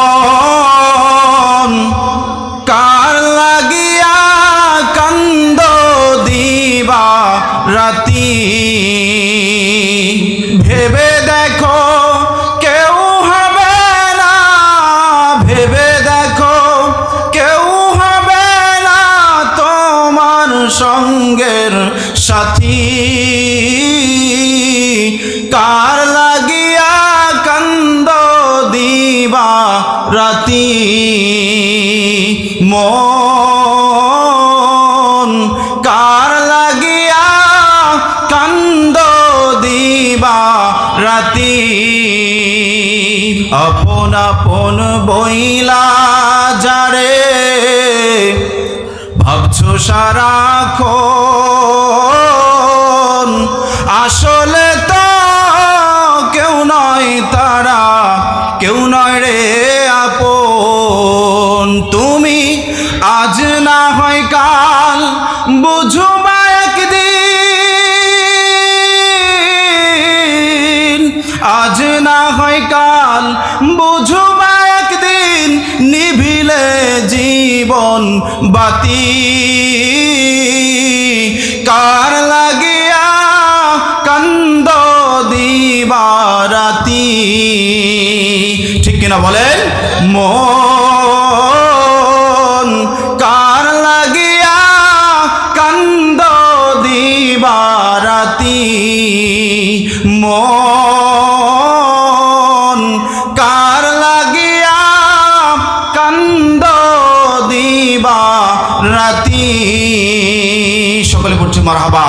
মন কার লাগিয়া কান্দ দিবা রাতি ভেবে দেখো কেউ হবে না ভেবে দেখো কেউ হবে না তোমার সঙ্গের সাথী কার লাগিয়া কান্দ দিবা রাতি মন কার লাগিয়া কান্দ দিবা রাতি আপন আপন বইলা যারে ভাবছো সারাক্ষণ আসলে তো কেউ নয় তারা কেউ নয় রে আপন তুমি আজ না হয় কাল বুঝবা একদিন আজ না হয় কাল বুঝবা একদিন নিভিলে জীবন বাতি কার লাগিয়া কান্দ দিবা রাতি ঠিক কিনা বলেন মন কার লাগিয়া কান্দ দিবা রাতি মন কার লাগিয়া কান্দ দিবা রাতি সকলে পড়ছে মারহাবা।